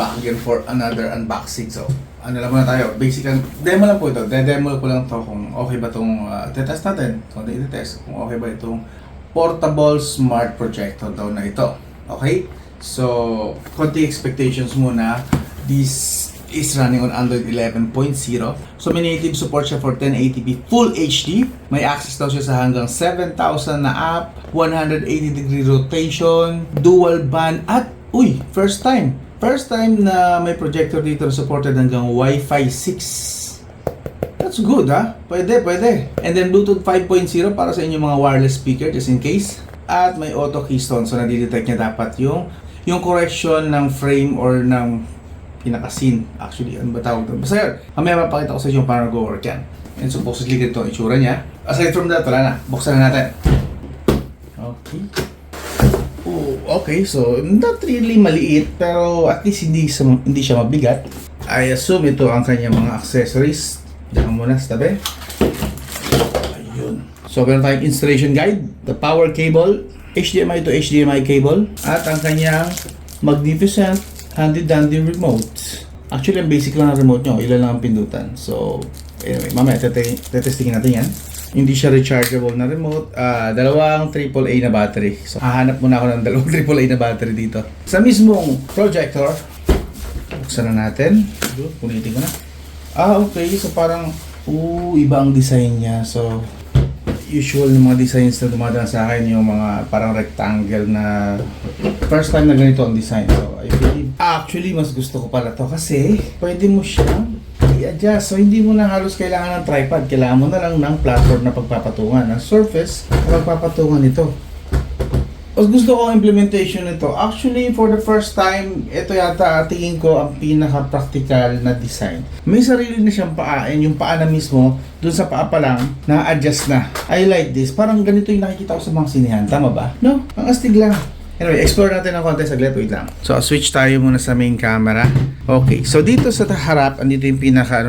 back again for another unboxing. So, ano lang muna tayo. Basic, demo lang po ito. Demo ko lang to kung okay ba itong test natin. So, i-test kung okay ba itong portable smart projector daw na ito. Okay? So, konti expectations muna. This is running on Android 11.0. So, may native support siya for 1080p Full HD. May access daw siya sa hanggang 7,000 na app, 180-degree rotation, dual band, at first time na may projector dito na supported hanggang Wi-Fi 6. That's good, ha? Pwede. And then Bluetooth 5.0 para sa inyong mga wireless speaker just in case. At may auto keystone, so nadidetect niya dapat yung correction ng frame or ng pinaka-scene. Actually, ano ba tawag doon? Basta yun, mamaya mapakita ko sa inyo paano go-work yan. And supposedly ganito ang itsura niya. Aside from that, wala na. Buksan na natin. Okay. Okay, so not really maliit, pero at least hindi siya mabigat. I assume ito ang kanyang mga accessories. Diyan muna sa tabi. Ayun. So, meron tayong installation guide, the power cable, HDMI to HDMI cable, at ang kanyang magnificent handy-dandy remote. Actually, ang basic lang ng remote nyo, ilan lang ang pindutan. So, anyway, mamaya tetestingin natin yan. Hindi siya rechargeable na remote. Dalawang AAA na battery. So, hahanap muna ako ng dalawang AAA na battery dito. Sa mismong projector, buksan na natin. Punitin ko na. Okay. So, parang, iba ang design niya. So, usual ng mga designs na dumadaan sa akin, yung mga parang rectangle na first time na ganito ang design. So, I believe, actually, mas gusto ko pala to kasi pwede mo siyang i-adjust. So, hindi mo na halos kailangan ng tripod. Kailangan mo na lang ng platform na pagpapatungan. Ng surface na pagpapatungan ito. Mas gusto ko ang implementation nito. Actually, for the first time, ito yata tingin ko ang pinaka-practical na design. May sarili na siyang paa. And yung paa na mismo, dun sa paa pa lang, na-adjust na. I like this. Parang ganito yung nakikita ko sa mga sinihan. Tama ba? No? Ang astig lang. Anyway, explore natin ng konti saglit. Wait lang. So, switch tayo muna sa main camera. Okay. So, dito sa harap, andito yung pinaka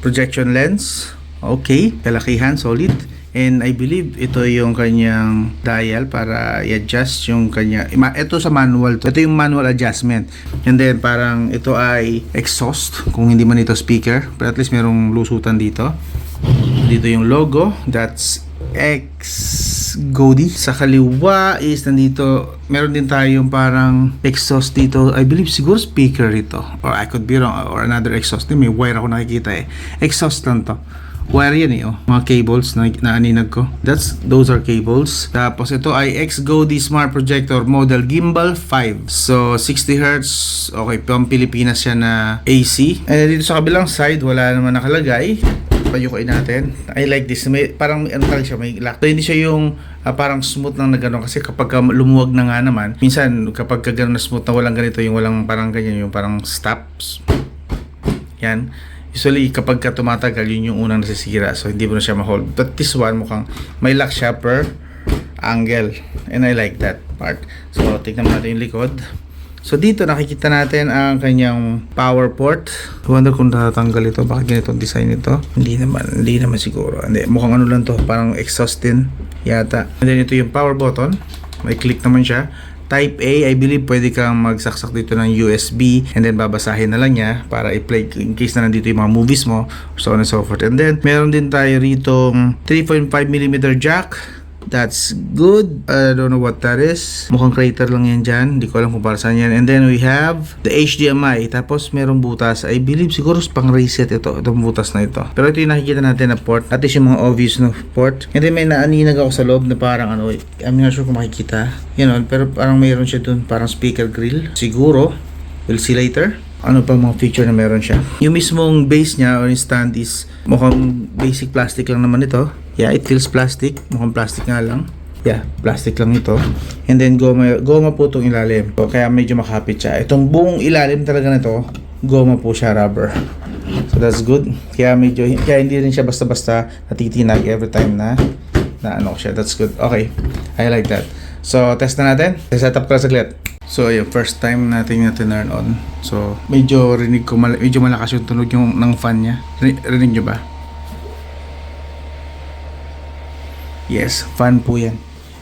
projection lens. Okay. Kalakihan, solid. And I believe ito yung kanyang dial para i-adjust yung kanya. Ito sa manual to. Ito yung manual adjustment. And then parang ito ay exhaust. Kung hindi man ito speaker. Pero at least merong lusutan dito. Dito yung logo. That's X-Godi. Sa kaliwa is nandito, meron din tayong parang exhaust dito. I believe siguro speaker ito. Or I could be wrong. Or another exhaust. May wire ako nakikita eh. Exhaust lang to. Wire yan eh, mga cables na aninag ko. Those are cables. Tapos ito ay X-Godi Smart Projector Model Gimbal 5. So 60Hz. Okay, pang Pilipinas siya na AC. And dito sa kabilang side, wala naman nakalagay. Payukuin natin. I like this. Parang ano talaga siya, may lock. So hindi siya yung parang smooth lang na gano'n. Kasi kapag lumuwag na nga naman, minsan kapag gano'n na smooth na walang ganito, yung walang parang ganyan, yung parang stops. Yan. Usually, kapag ka tumatagal, yun yung unang nasisira. So, hindi mo na siya ma-hold. But this one, mukhang may lock siya per angle. And I like that part. So, tignan natin yung likod. So, dito nakikita natin ang kanyang power port. I wonder kung natatanggal ito. Bakit ganito ang design nito? Hindi naman siguro. Hindi, mukhang ano lang to. Parang exhaust din yata. And then, ito yung power button. May click naman siya. Type A, I believe pwede kang magsaksak dito ng USB and then babasahin na lang niya para i-play in case na nandito yung mga movies mo, so on and so forth. And then, meron din tayo rito 3.5mm jack. That's good. I don't know what that is. Mukhang crater lang yan dyan. Hindi ko alam kung para saan yan. And then we have the HDMI. Tapos merong butas. I believe siguro pang reset ito. Itong butas na ito. Pero ito yung nakikita natin na port. At least yung mga obvious na port. And then may naaninag ako sa loob na parang ano. I'm not sure kung makikita. Pero parang mayroon siya dun. Parang speaker grill. Siguro. We'll see later. Ano pang mga feature na meron siya. Yung mismong base niya or yung stand is mukhang basic plastic lang naman ito. Yeah, it feels plastic. Mukhang plastic nga lang. Yeah, plastic lang ito. And then goma po itong ilalim. So, kaya medyo makapit siya. Itong buong ilalim talaga nito, goma po siya, rubber. So that's good. Kaya hindi rin siya basta-basta natitinag every time na ano siya. That's good. Okay. I like that. So test na natin. Set up ko lang saglit. So yung first time natin na turn on. So medyo malakas yung tunog ng fan niya. Rinig nyo ba? Yes, fan po yan.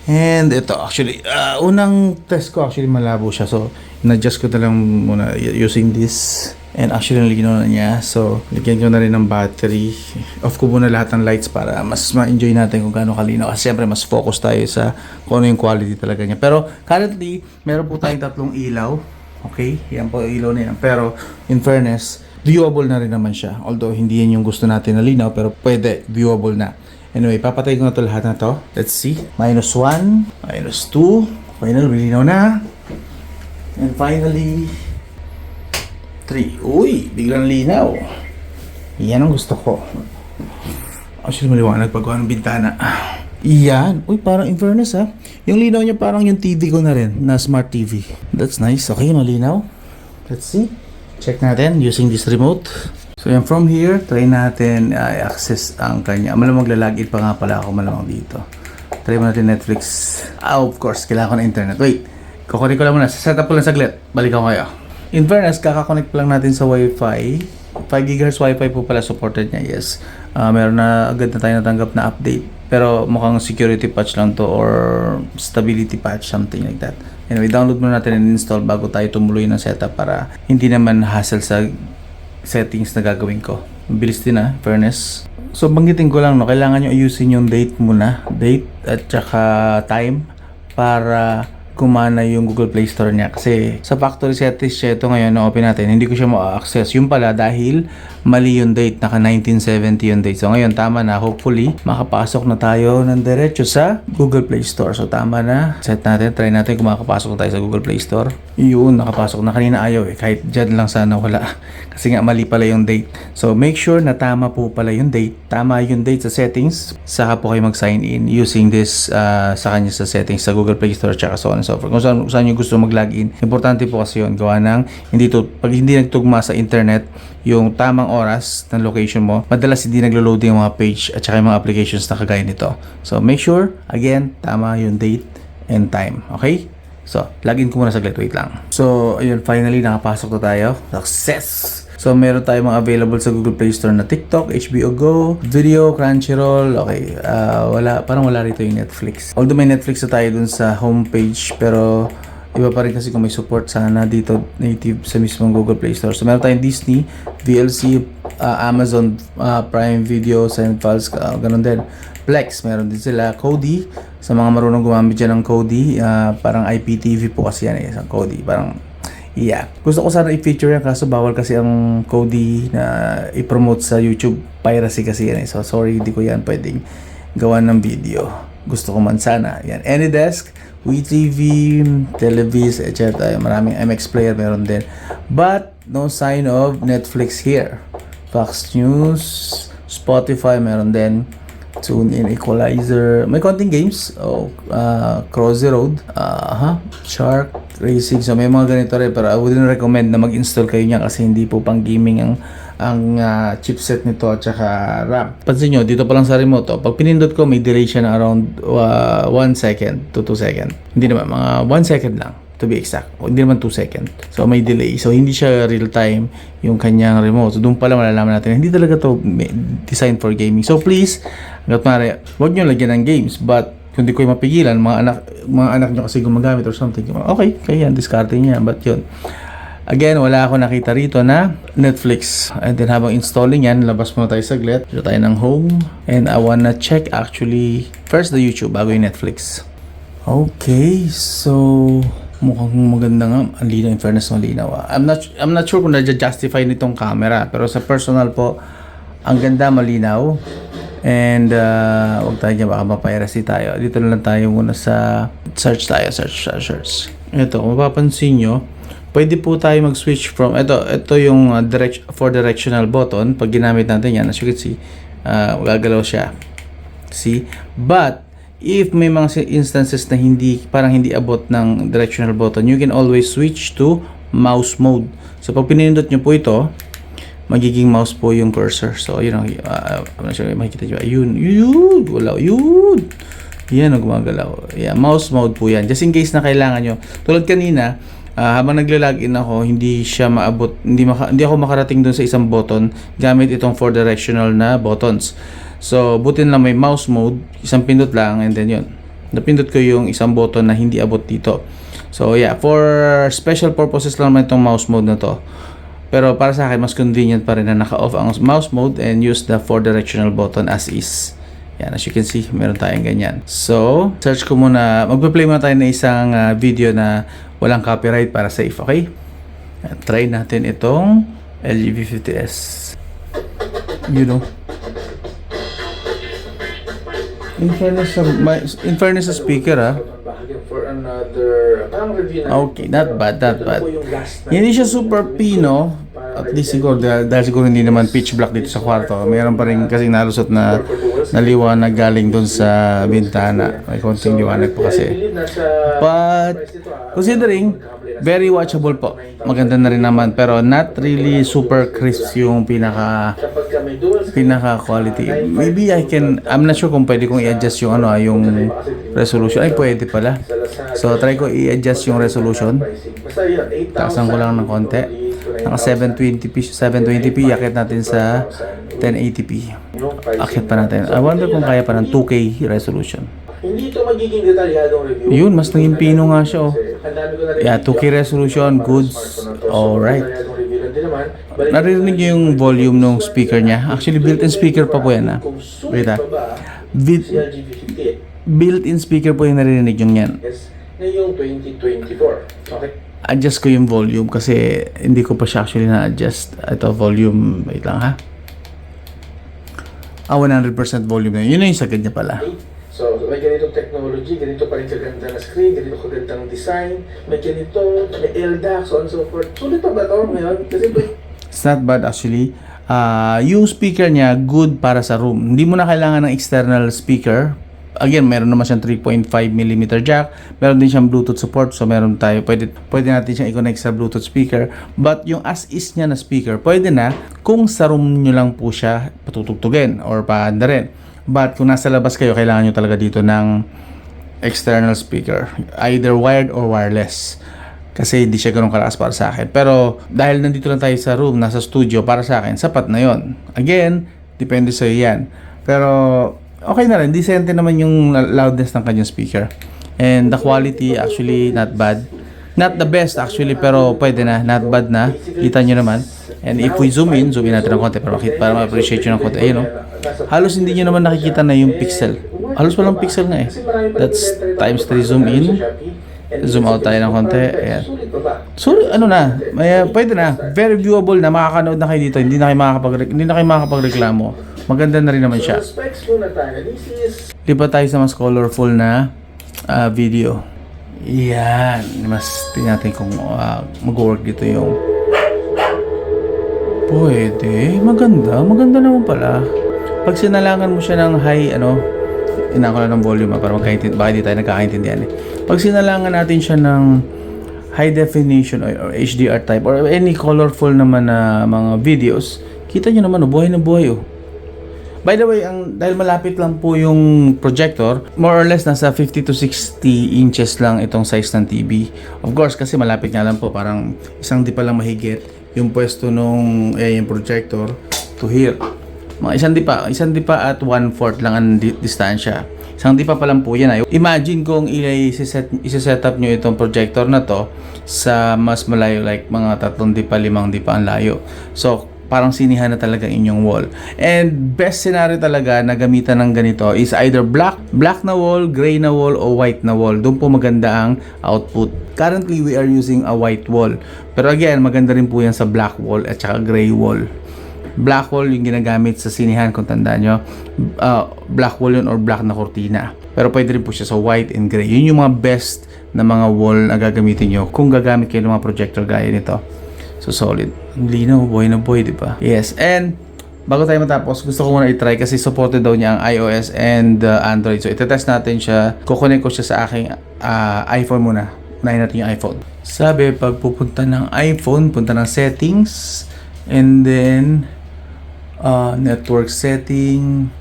And ito actually, unang test ko actually malabo siya. So na-adjust ko na lang muna using this. And actually, nalinaw na niya. So, lagyan ko na rin ng battery. Off ko muna lahat ng lights para mas ma-enjoy natin kung gaano kalinaw. Kasi syempre, mas focus tayo sa kung ano yung quality talaga niya. Pero, currently, meron po tayong 3 ilaw. Okay? Yan po yung ilaw na yan. Pero, in fairness, viewable na rin naman siya. Although, hindi yan yung gusto natin na linaw. Pero, pwede. Viewable na. Anyway, papatay ko na to lahat na to. Let's see. -1, -2. Final, linaw na. And finally, 3. Uy, biglang linaw. Yan ang gusto ko. Actually, maliwanag pag ng bintana. Yan. Uy, parang in fairness ha. Yung linaw niya parang yung TV ko na rin, na smart TV. That's nice. Okay, malinaw. Let's see. Check natin using this remote. So yan, from here, try natin access ang kanya. Malamang maglalagin pa nga pala ako malamang dito. Try mo natin Netflix. Of course, kailangan ko ng internet. Wait. Kukunin ko lang muna. Setup ko lang saglit. Balik ako kayo. In fairness, kakakonect lang natin sa Wi-Fi. 5 GHz Wi-Fi po pala supported niya. Yes. Meron na agad na tayo natanggap na update. Pero mukhang security patch lang to or stability patch, something like that. Anyway, download muna natin and install bago tayo tumuloy ng setup para hindi naman hassle sa settings na gagawin ko. Bilis din fairness. So, banggitin ko lang, no, kailangan nyo ayusin yung date muna. Date at saka time para kumana yung Google Play Store niya. Kasi sa factory settings siya ito ngayon na open natin, hindi ko siya ma-access. Yung pala dahil mali yung date, naka 1970 yung date. So ngayon tama na, hopefully makapasok na tayo ng diretso sa Google Play Store. So tama na, set natin, try natin kung makapasok na tayo sa Google Play Store. Yun, nakapasok na. Kanina ayaw kahit dyan lang sana wala. Kasi nga mali pala yung date. So make sure na tama po pala yung date. Tama yung date sa settings. Saka po kayo mag-sign in using this sa kanya sa settings sa Google Play Store tsaka so on and so forth. Kung saan nyo gusto mag-login. Importante po kasi yun. Gawa ng pag hindi nagtugma sa internet yung tamang oras ng location mo, madalas hindi naglo-load yung mga page at saka yung mga applications na kagaya nito. So make sure, again, tama yung date and time. Okay? So, login ko muna saglit. Wait lang. So, ayun, finally, nakapasok na tayo. Success! So, meron tayong mga available sa Google Play Store na TikTok, HBO Go, Video, Crunchyroll. Okay, parang wala rito yung Netflix. Although may Netflix na tayo dun sa homepage, pero iba pa rin kasi kung may support sana dito native sa mismong Google Play Store. So, meron tayong Disney, VLC, Amazon Prime Video, Sendfiles, ganun din. Plex, meron din sila. Kodi, sa mga marunong gumamit dyan ng Kodi, parang IPTV po kasi yan isang Kodi. Parang, yeah. Gusto ko sana i-feature yan kaso bawal kasi ang Kodi na i-promote sa YouTube. Piracy kasi yan So, sorry, hindi ko yan pwedeng gawan ng video. Gusto ko man sana. Yan. AnyDesk, WeTV, Televis, etc. Maraming MX Player meron din. But, no sign of Netflix here. Fox News, Spotify meron din. TuneIn, Equalizer, may konting games. Crossy Road, Shark Racing. So may mga ganito rin, pero I wouldn't recommend na mag-install kayo niya kasi hindi po pang gaming ang chipset nito at saka RAM. Pansin nyo, dito pa lang sa remote, pag pinindot ko, may delay siya na around 1 second to 2 second. Hindi naman, mga 1 second lang to be exact. O, hindi naman 2 second. So may delay. So hindi siya real time yung kanyang remote. So doon pa lang malalaman natin, hindi talaga to designed for gaming. So please, hanggat maaari, huwag nyo lagyan ng games. But kung di ko yung mapigilan, mga anak nyo kasi gumagamit or something, okay, kaya yan, discarding niya. But yun, again, wala ako nakita rito na Netflix. And then habang installing yan, labas muna tayo saglit. Dito tayo ng home. And I wanna check actually first the YouTube bago yung Netflix. Okay, so mukhang maganda nga. Ang linaw, in fairness, malinaw. I'm not sure kung na-justify nitong camera. Pero sa personal po, ang ganda, malinaw. And huwag tayo dyan, baka mapiracy tayo. Dito na lang tayo muna sa search tayo. Search. Ito, kung mapapansin nyo, pwede po tayo mag-switch from, ito yung for directional button. Pag ginamit natin yan, as you can see, gagalaw siya. See? But, if may mga instances na parang hindi abot ng directional button, you can always switch to mouse mode. So, pag pinindot nyo po ito, magiging mouse po yung cursor. So, yun ang, I'm not sure, makikita nyo. Yun, wala, yun. Yan ang gumagalaw. Yeah, mouse mode po yan. Just in case na kailangan nyo. Tulad kanina, habang nagla-login ako, hindi siya maabot, hindi ako makarating dun sa isang button gamit itong 4 directional na buttons. So, butin lang may mouse mode, isang pindot lang, and then yun. Napindot ko yung isang button na hindi abot dito. So yeah, for special purposes lang naman itong mouse mode na to. Pero para sa akin, mas convenient pa rin na naka-off ang mouse mode and use the 4 directional button as is. Yan, as you can see, meron tayong ganyan. So, search ko muna, magpa-play muna tayo ng isang video na walang copyright para safe, okay? Yan, try natin itong LG V50S. You know. In fairness sa speaker, for another parang review na okay, not bad, not bad. Hindi siya super pino. At least siguro, dahil siguro hindi naman pitch black dito sa kwarto. Mayroon pa rin kasing nalusot na liwanag galing dun sa bintana. May konting liwanag po kasi. But, considering, very watchable po. Maganda na rin naman. Pero not really super crisp yung pinaka quality. Maybe I'm not sure kung pwede kong i-adjust yung yung resolution. Ay, pwede pala. So, try ko i-adjust yung resolution. Taasan ko lang ng konti. Naka 720p, yakit natin sa 1080p. Akit pa natin. I wonder kung kaya pa ng 2K resolution. Hindi ito magiging detalyadong review. Yun, mas naging pino nga siya. Yeah, 2K resolution, goods. Alright. Naririnig niyo yung volume ng speaker niya. Actually, built-in speaker pa po yan. Wait built-in speaker po yung naririnig yung yan. Ngayong 2024. Okay? Adjust ko yung volume kasi hindi ko pa siya actually na-adjust. Ito, volume. Wait lang ha. 100% volume na yun. Yun yung sagad niya pala. So, may ganitong technology, ganito pa rin kaganda na screen, ganito kagandang design, may ganito, may LDAC, so on and so forth. Sulit pa ba ito ngayon? Kasi it's not bad actually. Yung speaker niya, good para sa room. Hindi mo na kailangan ng external speaker. Again, meron naman siyang 3.5mm jack. Meron din siyang Bluetooth support. So, meron tayo. Pwede natin siyang i-connect sa Bluetooth speaker. But yung as-is niya na speaker, pwede na kung sa room nyo lang po siya patutugtugin or paanda rin. But kung nasa labas kayo, kailangan nyo talaga dito ng external speaker. Either wired or wireless. Kasi hindi siya ganun kalakas para sa akin. Pero dahil nandito lang tayo sa room, nasa studio, para sa akin, sapat na yon. Again, depende sa yan. Pero okay na rin, decent naman yung loudness ng kanyang speaker. And the quality actually not bad. Not the best actually, pero pwede na, not bad na. Kita nyo naman. And if we zoom in natin ng konti para ma-appreciate nyo ng konti. Ayun, no? Halos hindi nyo naman nakikita na yung pixel. Halos walang pixel na eh. That's times 3 zoom in. Zoom out tayo ng konti. Ayan. So, ano na, pwede na. Very viewable na, makakanood na kayo dito. Hindi na kayo makakapagreklamo. Maganda na rin naman siya. Lipat tayo sa mas colorful na video. Yan. Mas tingnan natin kung mag-work dito yung pwede. Maganda naman pala. Pag sinalangan mo siya ng high, inako lang ng volume para magkaintindihan. Baka hindi tayo nagkakaintindihan eh. Pag sinalangan natin siya ng high definition or HDR type or any colorful naman na mga videos, kita nyo naman, buhay na buhay. By the way, dahil malapit lang po yung projector, more or less nasa 50 to 60 inches lang itong size ng TV. Of course, kasi malapit nga lang po, parang isang di pa lang mahigit yung pwesto nung yung projector to here. Mga isang di pa at 1/4 lang ang distansya. Isang di pa lang po yan. Imagine kung isa-set up nyo itong projector na to sa mas malayo, like mga 3 di pa, 5 di pa ang layo. So, parang sinihan na talaga inyong wall. And best scenario talaga na gamitan ng ganito is either black na wall, gray na wall, o white na wall. Doon po maganda ang output. Currently, we are using a white wall. Pero again, maganda rin po yan sa black wall at saka gray wall. Black wall yung ginagamit sa sinihan, kung tandaan nyo. Black wall yun or black na kortina. Pero pwede rin po siya sa white and gray. Yun yung mga best na mga wall na gagamitin nyo kung gagamit kayo ng mga projector gaya nito. So, solid. Ang linaw, buhay na buhay, di ba? Yes, and bago tayo matapos, gusto ko muna i-try kasi supported daw niya ang iOS and Android. So, itetest natin siya. Kukunin ko siya sa aking iPhone muna. Unahin natin yung iPhone. Sabi, pag pupunta ng iPhone, punta ng settings, and then network setting.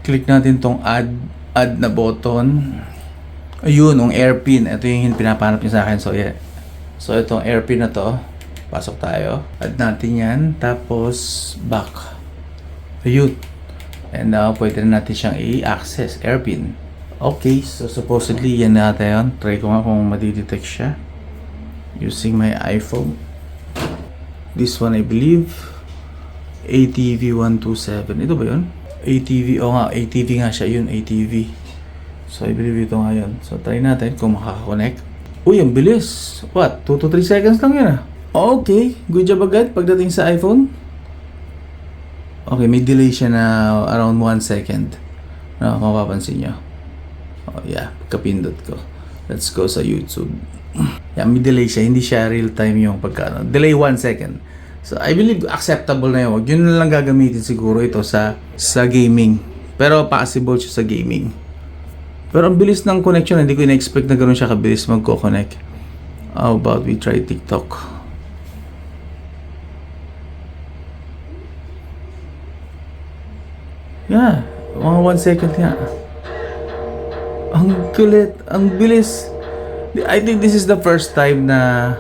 Click natin tong add na button. Ayun, yung AirPin. Ito yung pinapanap niya sa akin. So, yeah. So, itong AirPin na to. Pasok tayo. Add natin yan. Tapos, back. Ayun. And now, pwede na natin siyang i-access. AirPin. Okay. So, supposedly, yan natin yun. Try ko nga kung madidetect siya. using my iPhone. This one I believe ATV127. Ito ba yun? ATV, o nga, ATV nga siya yun, ATV. So I believe ito nga yun. So try natin kung makaka-connect. Uy, ang bilis. What? 2 to 3 seconds lang yun ah. Okay, good job agad pagdating sa iPhone. Okay, may delay siya na around 1 second. No, mapapansin nyo. Oh yeah, kapindot ko. Let's go sa YouTube. Yeah, may delay siya. Hindi siya real time yung pagka. Delay 1 second. So I believe acceptable na yun. Yun na lang gagamitin siguro ito sa gaming. Pero possible siya sa gaming. Pero ang bilis ng connection. Hindi ko ina-expect na ganoon siya kabilis magko-connect. How about we try TikTok? Yeah, mga 1 second nga. Ang kulit, ang bilis. I think this is the first time na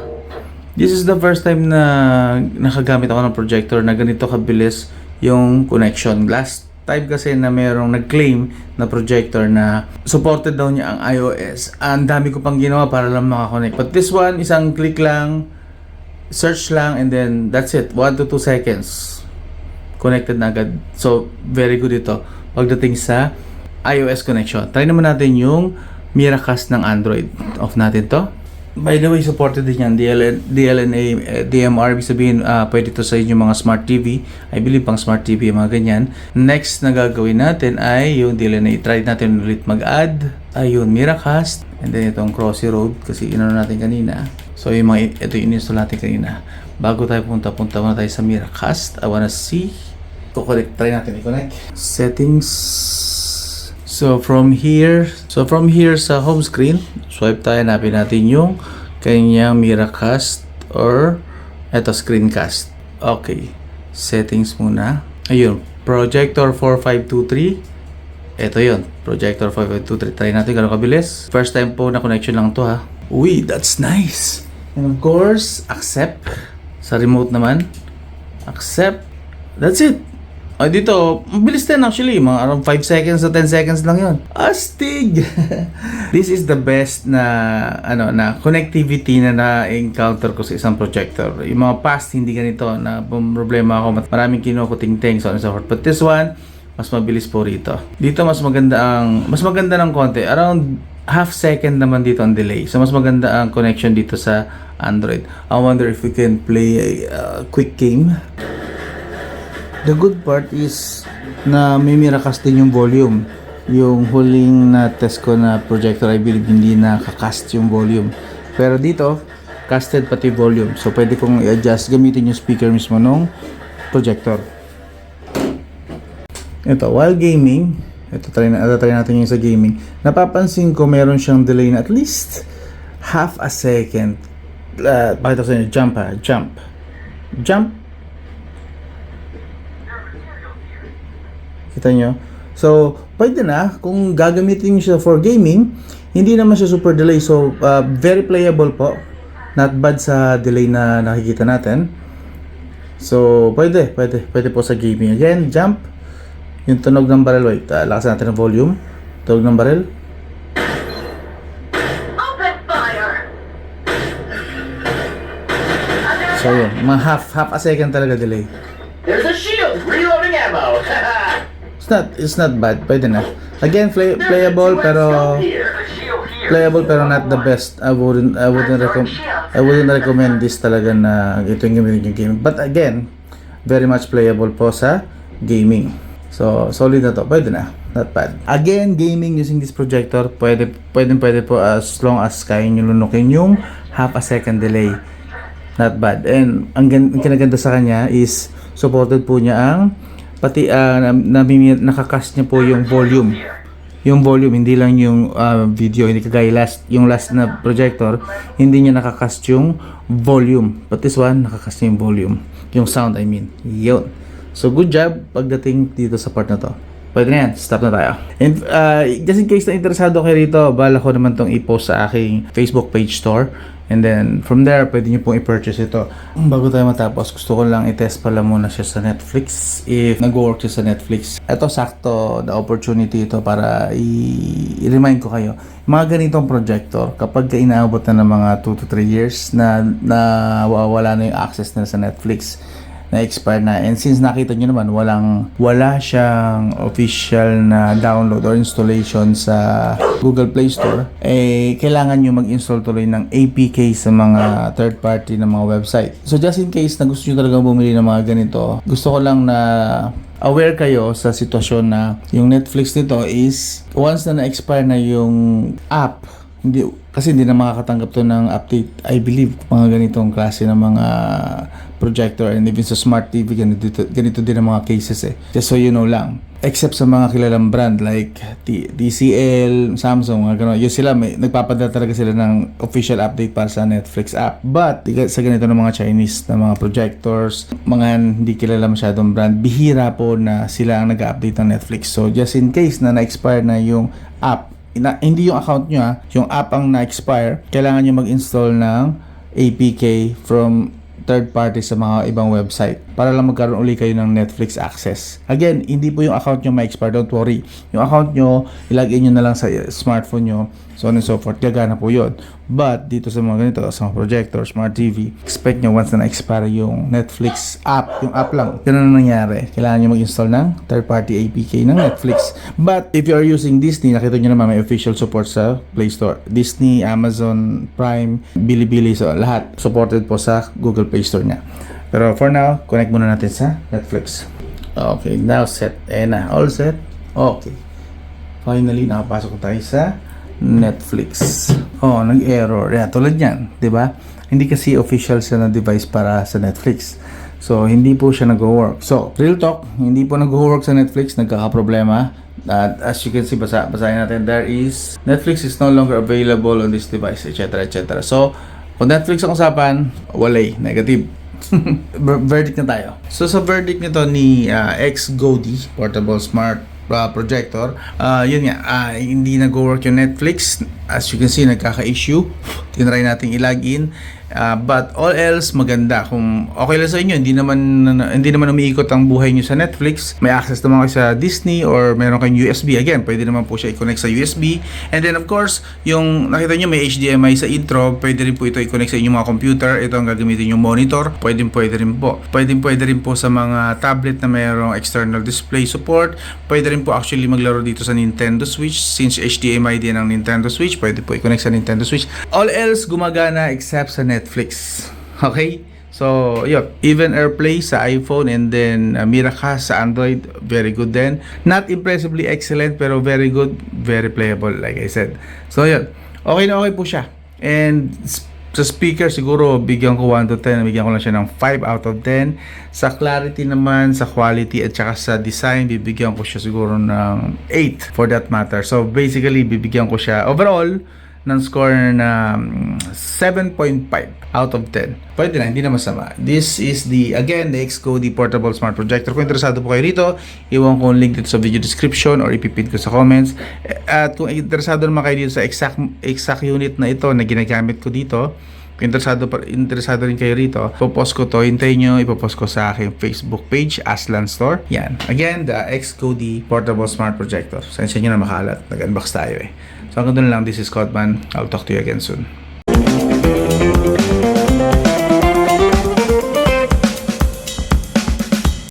nakagamit ako ng projector na ganito kabilis yung connection. Last time kasi na merong nag-claim na projector na supported daw niya ang iOS. Ang dami ko pang ginawa para lang makakonect. But this one, isang click lang, search lang, and then that's it. 1 to 2 seconds. Connected na agad. So, very good ito pagdating sa iOS connection. Try naman natin yung Miracast ng Android. Off natin to. By the way, supported din yan. DLNA, DMR, ibig sabihin, pwede to sa inyong mga smart TV. I believe pang smart TV, mga ganyan. Next na gagawin natin ay yung DLNA. Try natin ulit mag-add. Ayun, Miracast. And then itong Crossy Road, kasi inano natin kanina. So, ito yung install natin kanina. Bago tayo punta muna tayo sa Miracast. I wanna see. Try natin i-connect. Settings. So from here sa home screen, swipe tayo, hanapin natin yung kanyang Miracast or eto screencast. Okay. Settings muna. Ayun, projector 4523. Ito yun, projector 4523. Try natin gano'ng kabilis. First time po na connection lang to ha. Uy, that's nice. And of course, accept. Sa remote naman, accept. That's it. Dito, mabilis din actually. Mga around 5 seconds to 10 seconds lang yun. Astig! This is the best na connectivity na na-encounter ko sa isang projector. Yung mga past, hindi ganito na problema ako. Maraming kinukuting-ting, so on and so forth. But this one, mas mabilis po rito. Dito mas maganda ng konti. Around half second naman dito ang delay. So mas maganda ang connection dito sa Android. I wonder if we can play a quick game. The good part is na may Miracast din yung volume. Yung huling na test ko na projector, I believe hindi nakakast yung volume. Pero dito, casted pati volume. So pwede kong i-adjust gamitin yung speaker mismo nung projector. Ito, while gaming, try natin yung sa gaming. Napapansin ko meron siyang delay na at least half a second. Pakita sa inyo, jump. Kita nyo? So, pwede na. Kung gagamitin nyo siya for gaming, hindi naman siya super delay. So, very playable po. Not bad sa delay na nakikita natin. So, pwede po sa gaming. Again, jump. Yung tunog ng barrel. Wait, lakasan natin ang volume. Tunog ng barrel. Open fire! So, yun. Mga half a second talaga delay. There's a shield! Reloading ammo! It's not bad. Pwede na. Again, playable pero not the best. I wouldn't recommend this talaga na ito yung gamitin yung gaming. But again, very much playable po sa gaming. So, solid na to. Pwede na. Not bad. Again, gaming using this projector, pwede po as long as kaya nyo lunukin yung half a second delay. Not bad. And ang kinaganda sa kanya is supported po niya ang pati nakakast niya po yung volume. Yung volume, hindi lang yung video. Hindi kagaya yung last na projector, hindi niya nakakast yung volume. But this one, nakakast niya yung volume. Yung sound, I mean. Yun. So, good job pagdating dito sa part na to. Pwede na yan. Stop na tayo. And just in case na interesado kayo rito, bala ko naman tong i-post sa aking Facebook page store. And then, from there, pwede nyo pong i-purchase ito. Bago tayo matapos, gusto ko lang i-test pala muna siya sa Netflix. If nag-work siya sa Netflix. Ito, sakto, the opportunity ito para i-remind ko kayo. Mga ganitong projector, kapag inaabot na ng mga 2 to 3 years na wala na yung access na sa Netflix, na-expire na. And since nakita nyo naman, wala siyang official na download or installation sa Google Play Store, kailangan nyo mag-install tuloy ng APK sa mga third party na mga website. So just in case na gusto nyo talagang bumili ng mga ganito, gusto ko lang na aware kayo sa sitwasyon na yung Netflix nito is once na na-expire na yung app, kasi hindi na makakatanggap to ng update. I believe mga ganitong klase ng mga projector and even sa smart TV, ganito din ang mga cases just so you know lang. Except sa mga kilalang brand like TCL, Samsung, mga gano'n. Yun sila, nagpapadala talaga sila ng official update para sa Netflix app. But sa ganito ng mga Chinese na mga projectors, mga hindi kilala masyadong brand, bihira po na sila ang nag-update ng Netflix. So just in case na na-expire na yung app, hindi yung account nyo yung app ang na-expire, kailangan nyo mag-install ng APK from third party sa mga ibang website para lang magkaroon uli kayo ng Netflix access. Again, hindi po yung account nyo ma-expire, don't worry. Yung account nyo, ilagay nyo na lang sa smartphone nyo, so on and so forth, gagana po yun. But dito sa mga ganito, sa mga projector, smart TV, expect nyo once na na-expire yung Netflix app, yung app lang, ganun na nangyari. Kailangan nyo mag-install ng third party APK ng Netflix. But if you are using Disney, nakita nyo naman may official support sa Play Store. Disney, Amazon Prime, Bilibili, so lahat supported po sa Google Play Store niya. Pero for now, connect muna natin sa Netflix. Okay, now set. Na, all set. Okay. Finally, nakapasok tayo sa Netflix. Oh, nag-error. Yeah, tulad yan, 'di ba? Hindi kasi official siya na device para sa Netflix. So, hindi po siya nag-work. So, real talk, hindi po nag-work sa Netflix, nagkaka-problema. At as you can see, basahin natin, there is Netflix is no longer available on this device, etc. etc. So, kung Netflix ang usapan, walay, negative. Verdict na tayo. So sa verdict nito ni XGODI Portable Smart Projector, yun nga, hindi nag-work yung Netflix. As you can see, nagkaka-issue. Tinry natin i-login. But all else, maganda. Kung okay lang sa inyo, hindi naman umiikot ang buhay nyo sa Netflix, may access naman kayo sa Disney or meron kayong USB, again, pwede naman po siya i-connect sa USB. And then of course, yung nakita nyo may HDMI sa intro, pwede rin po ito i-connect sa inyong mga computer. Ito ang gagamitin yung monitor, pwede rin po. Pwede rin po sa mga tablet na mayroong external display support. Pwede rin po actually maglaro dito sa Nintendo Switch, since HDMI din ang Nintendo Switch, pwede po i-connect sa Nintendo Switch. All else gumagana except sa Netflix. Okay? So, yun. Even AirPlay sa iPhone and then Miracast sa Android, very good din. Not impressively excellent, pero very good, very playable, like I said. So, yun. Okay na okay po siya. And sa speaker, siguro bigyan ko 1 to 10. Bigyan ko lang siya ng 5 out of 10. Sa clarity naman, sa quality, at saka sa design, bibigyan ko siya siguro ng 8 for that matter. So, basically, bibigyan ko siya overall ng score na 7.5 out of 10. Pwede na, hindi na masama. This is the XGODI Portable Smart Projector. Kung interesado po kayo rito, iwan ko ang link dito sa video description or ipipin ko sa comments. At kung interesado naman kayo dito sa exact unit na ito na ginagamit ko dito, kung interesado rin kayo rito, ipopost ko to, hintayin nyo, ipopost ko sa aking Facebook page, Aslan Store. Yan. Again, the XGODI Portable Smart Projector. Sensya nyo na makalat. Nag-unbox tayo So hanggang doon lang. This is Codman. I'll talk to you again soon.